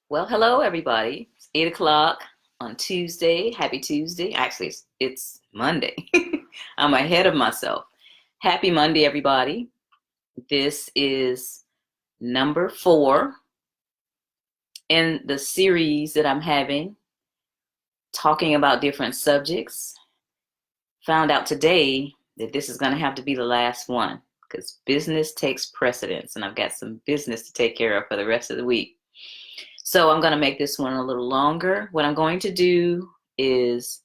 Well, hello everybody. It's 8 o'clock on Tuesday. Happy Tuesday. Actually, it's Monday. I'm ahead of myself. Happy Monday, everybody. This is number 4 in the series that I'm having, talking about different subjects. Found out today that this is going to have to be the last one because business takes precedence, and I've got some business to take care of for the rest of the week. So I'm going to make this one a little longer. What I'm going to do is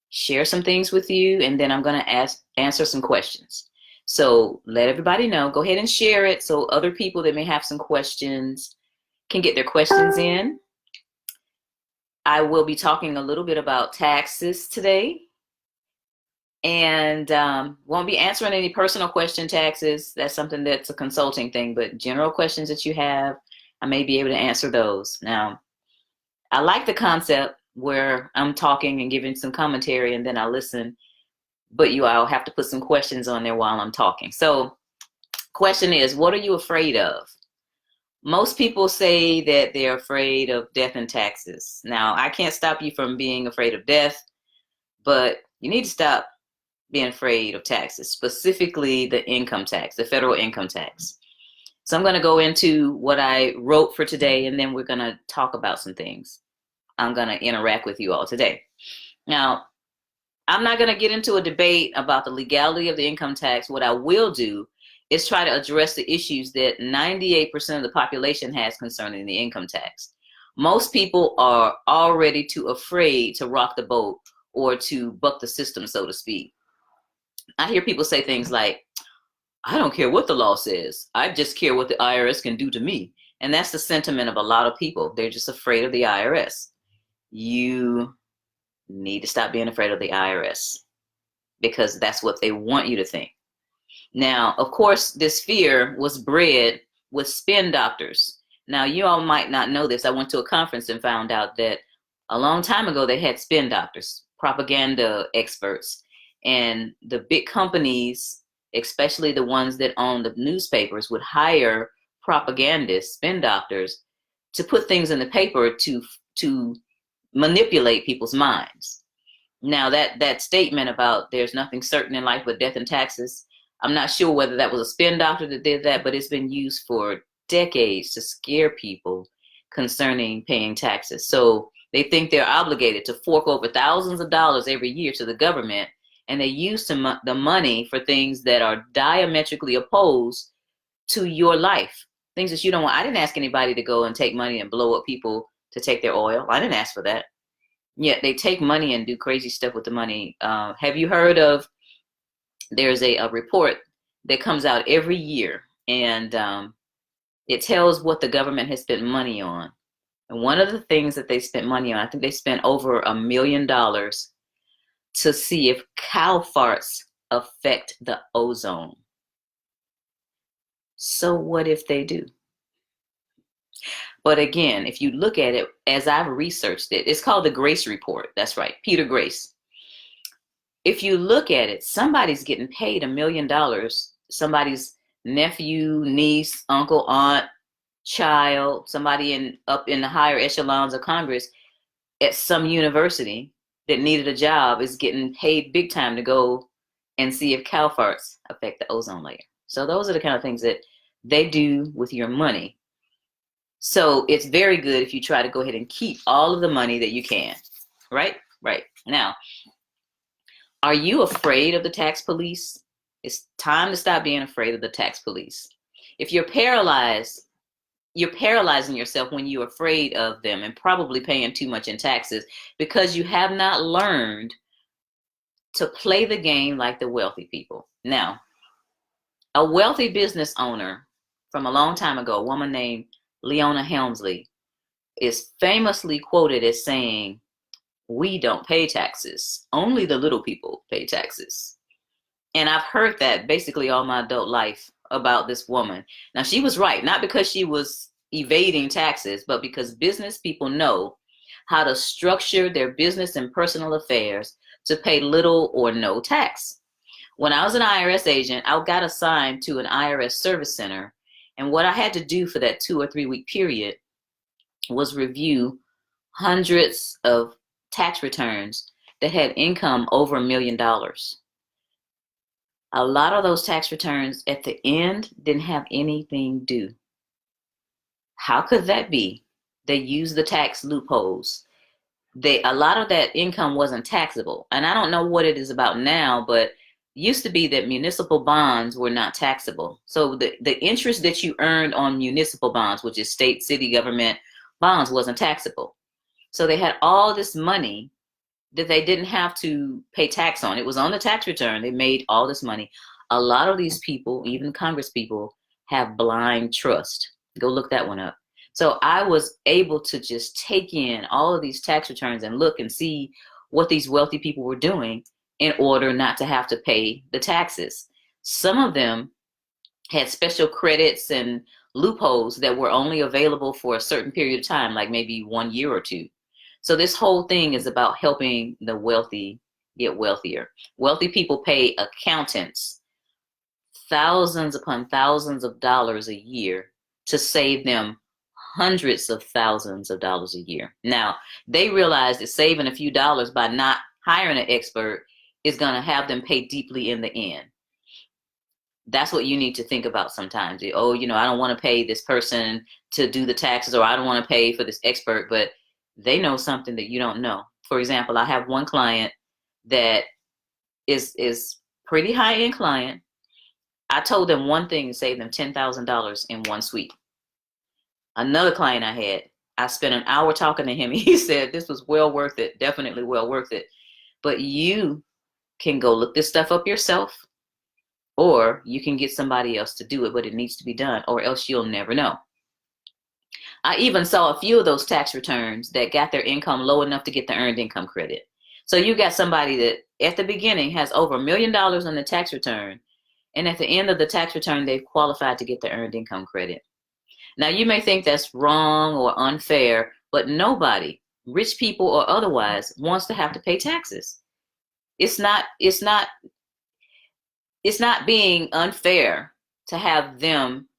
share some things with you, and then I'm going to answer some questions. So let everybody know. Go ahead and share it so other people that may have some questions can get their questions in. I will be talking a little bit about taxes today, and won't be answering any personal question taxes. That's something that's a consulting thing, but general questions that you have, I may be able to answer those. Now, I like the concept where I'm talking and giving some commentary and then I listen, but you all have to put some questions on there while I'm talking. So, question is, what are you afraid of? Most people say that they're afraid of death and taxes. Now, I can't stop you from being afraid of death, but you need to stop being afraid of taxes, specifically the income tax, the federal income tax. So I'm going to go into what I wrote for today, and then we're going to talk about some things. I'm going to interact with you all today. Now, I'm not going to get into a debate about the legality of the income tax. What I will do is try to address the issues that 98% of the population has concerning the income tax. Most people are already too afraid to rock the boat or to buck the system, so to speak. I hear people say things like, I don't care what the law says. I just care what the IRS can do to me. And that's the sentiment of a lot of people. They're just afraid of the IRS. You need to stop being afraid of the IRS because that's what they want you to think. Now, of course, this fear was bred with spin doctors. Now, you all might not know this. I went to a conference and found out that a long time ago they had spin doctors, propaganda experts, and the big companies, especially the ones that own the newspapers, would hire propagandists, spin doctors, to put things in the paper to manipulate people's minds. Now, that statement about there's nothing certain in life but death and taxes, I'm not sure whether that was a spin doctor that did that, but it's been used for decades to scare people concerning paying taxes. So they think they're obligated to fork over thousands of dollars every year to the government, and they use the money for things that are diametrically opposed to your life, things that you don't want. I didn't ask anybody to go and take money and blow up people to take their oil. I didn't ask for that. Yet they take money and do crazy stuff with the money. Have you heard of, there's a report that comes out every year, and it tells what the government has spent money on. And one of the things that they spent money on, I think they spent over $1 million to see if cow farts affect the ozone. So what if they do? But again, if you look at it, as I've researched it, it's called the Grace Report. That's right, Peter Grace. If you look at it, somebody's getting paid $1 million, somebody's nephew, niece, uncle, aunt, child, somebody up in the higher echelons of Congress at some university that needed a job is getting paid big time to go and see if cow farts affect the ozone layer. So those are the kind of things that they do with your money. So it's very good if you try to go ahead and keep all of the money that you can, right? Right. Now, are you afraid of the tax police? It's time to stop being afraid of the tax police. If you're paralyzed, you're paralyzing yourself when you're afraid of them and probably paying too much in taxes because you have not learned to play the game like the wealthy people. Now, a wealthy business owner from a long time ago, a woman named Leona Helmsley, is famously quoted as saying, "We don't pay taxes. Only the little people pay taxes." And I've heard that basically all my adult life about this woman. Now, she was right, not because she was evading taxes, but because business people know how to structure their business and personal affairs to pay little or no tax. When I was an IRS agent, I got assigned to an IRS service center. And what I had to do for that 2 or 3 week period was review hundreds of tax returns that had income over $1 million. A lot of those tax returns at the end didn't have anything due. How could that be? They used the tax loopholes. A lot of that income wasn't taxable. And I don't know what it is about now, but it used to be that municipal bonds were not taxable. So the interest that you earned on municipal bonds, which is state, city government bonds, wasn't taxable. So they had all this money that they didn't have to pay tax on. It was on the tax return. They made all this money. A lot of these people, even Congress people, have blind trust. Go look that one up. So I was able to just take in all of these tax returns and look and see what these wealthy people were doing in order not to have to pay the taxes. Some of them had special credits and loopholes that were only available for a certain period of time, like maybe 1 year or two. So this whole thing is about helping the wealthy get wealthier. Wealthy people pay accountants thousands upon thousands of dollars a year to save them hundreds of thousands of dollars a year. Now, they realize that saving a few dollars by not hiring an expert is going to have them pay deeply in the end. That's what you need to think about sometimes. Oh, I don't want to pay this person to do the taxes, or I don't want to pay for this expert, but they know something that you don't know. For example, I have one client that is pretty high-end client. I told them one thing to save them $10,000 in one sweep. Another client I spent an hour talking to him. He said this was well worth it, definitely well worth it. But you can go look this stuff up yourself, or you can get somebody else to do it, but it needs to be done, or else you'll never know. I even saw a few of those tax returns that got their income low enough to get the earned income credit. So you got somebody that at the beginning has over $1 million on the tax return, and at the end of the tax return, they've qualified to get the earned income credit. Now, you may think that's wrong or unfair, but nobody, rich people or otherwise, wants to have to pay taxes. It's not being unfair to have them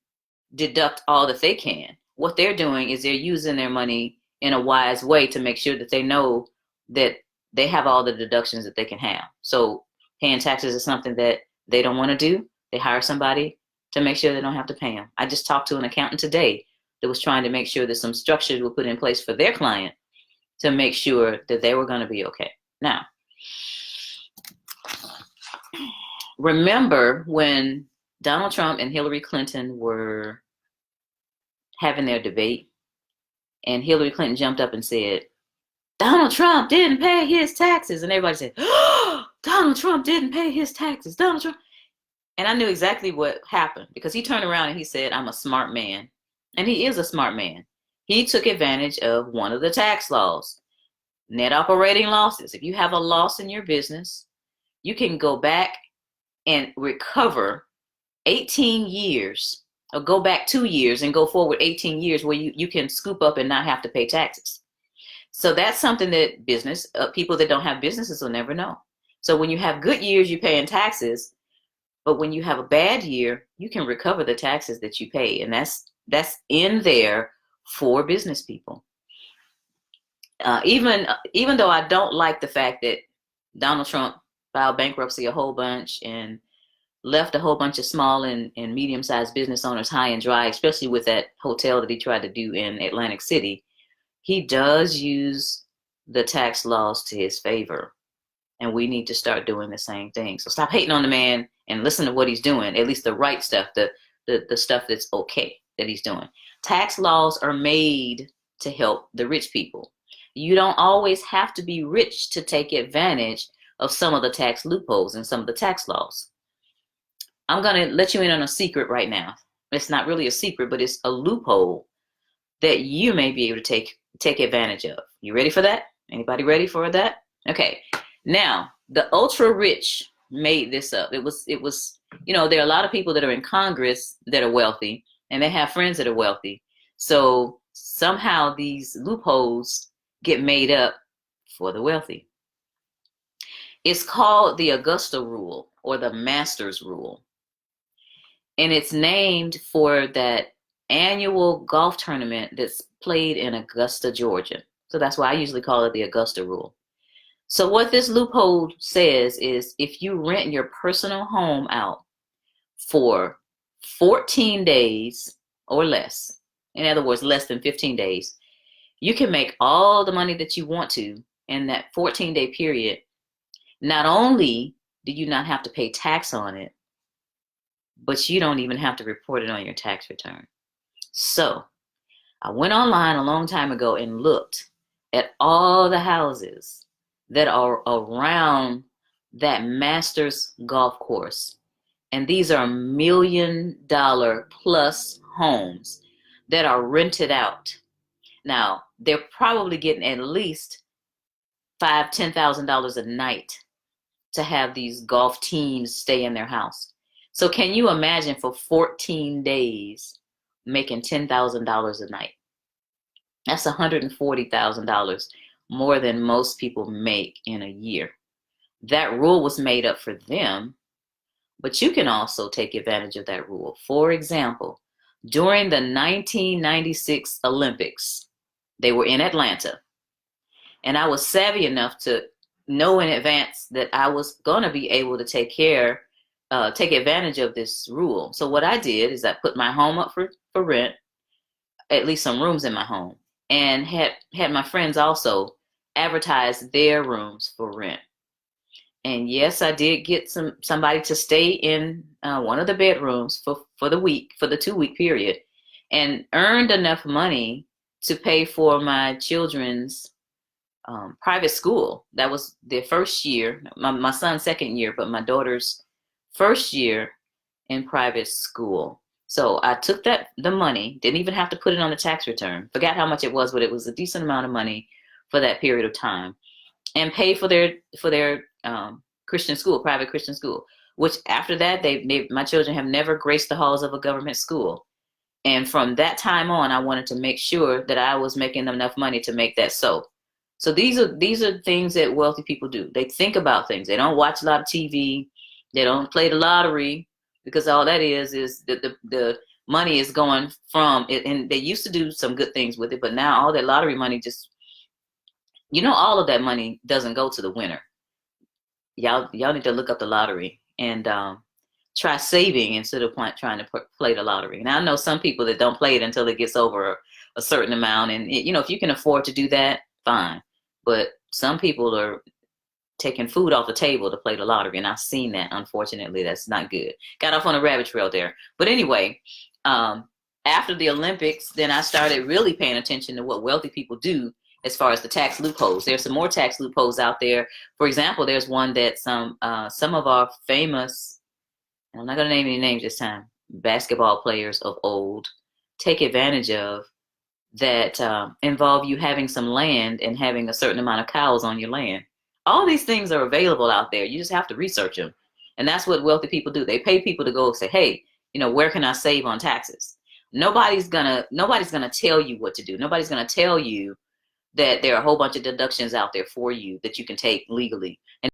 deduct all that they can. What they're doing is they're using their money in a wise way to make sure that they know that they have all the deductions that they can have. So paying taxes is something that they don't want to do. They hire somebody to make sure they don't have to pay them. I just talked to an accountant today that was trying to make sure that some structures were put in place for their client to make sure that they were going to be okay. Now, remember when Donald Trump and Hillary Clinton were having their debate, and Hillary Clinton jumped up and said, Donald Trump didn't pay his taxes. And everybody said, oh, Donald Trump didn't pay his taxes. Donald Trump. And I knew exactly what happened, because he turned around and he said, I'm a smart man. And he is a smart man. He took advantage of one of the tax laws, net operating losses. If you have a loss in your business, you can go back and recover 18 years, or go back 2 years and go forward 18 years where you can scoop up and not have to pay taxes. So that's something that people that don't have businesses will never know. So when you have good years, you're paying taxes, but when you have a bad year, you can recover the taxes that you pay. And that's in there for business people. Even though I don't like the fact that Donald Trump filed bankruptcy a whole bunch and left a whole bunch of small and medium-sized business owners high and dry, especially with that hotel that he tried to do in Atlantic City, he does use the tax laws to his favor. And we need to start doing the same thing. So stop hating on the man and listen to what he's doing, at least the right stuff, the stuff that's okay that he's doing. Tax laws are made to help the rich people. You don't always have to be rich to take advantage of some of the tax loopholes and some of the tax laws. I'm going to let you in on a secret right now. It's not really a secret, but it's a loophole that you may be able to take advantage of. You ready for that? Anybody ready for that? Okay. Now, the ultra rich made this up. It was, there are a lot of people that are in Congress that are wealthy, and they have friends that are wealthy. So somehow these loopholes get made up for the wealthy. It's called the Augusta Rule, or the Masters Rule. And it's named for that annual golf tournament that's played in Augusta, Georgia. So that's why I usually call it the Augusta rule. So what this loophole says is if you rent your personal home out for 14 days or less, in other words, less than 15 days, you can make all the money that you want to in that 14-day period. Not only do you not have to pay tax on it, but you don't even have to report it on your tax return. So I went online a long time ago and looked at all the houses that are around that Masters golf course. And these are $1 million plus homes that are rented out. Now, they're probably getting at least $5,000, $10,000 a night to have these golf teams stay in their house. So can you imagine for 14 days making $10,000 a night? That's $140,000 more than most people make in a year. That rule was made up for them, but you can also take advantage of that rule. For example, during the 1996 Olympics, they were in Atlanta, and I was savvy enough to know in advance that I was going to be able to take advantage of this rule. So what I did is I put my home up for rent, at least some rooms in my home, and had my friends also advertise their rooms for rent. And yes, I did get somebody to stay in one of the bedrooms for the 2-week period, and earned enough money to pay for my children's private school. That was their first year, my son's second year, but my daughter's first year in private school. So I took the money, didn't even have to put it on the tax return, forgot how much it was, but it was a decent amount of money for that period of time, and paid for their Christian school, private Christian school, which after that, my children have never graced the halls of a government school. And from that time on, I wanted to make sure that I was making enough money to make that so. So these are things that wealthy people do. They think about things. They don't watch a lot of TV. They don't play the lottery, because all that is the money is going from it. And they used to do some good things with it, but now all that lottery money just, all of that money doesn't go to the winner. Y'all need to look up the lottery and try saving instead of trying to play the lottery. Now I know some people that don't play it until it gets over a certain amount, and if you can afford to do that, fine. But some people are taking food off the table to play the lottery, and I've seen that. Unfortunately, that's not good. Got off on a rabbit trail there. But anyway, after the Olympics, then I started really paying attention to what wealthy people do as far as the tax loopholes. There's some more tax loopholes out there. For example, there's one that some of our famous, and I'm not going to name any names this time, basketball players of old take advantage of, that involve you having some land and having a certain amount of cows on your land. All these things are available out there. You just have to research them. And that's what wealthy people do. They pay people to go say, hey, where can I save on taxes? Nobody's gonna tell you what to do. Nobody's gonna tell you that there are a whole bunch of deductions out there for you that you can take legally. And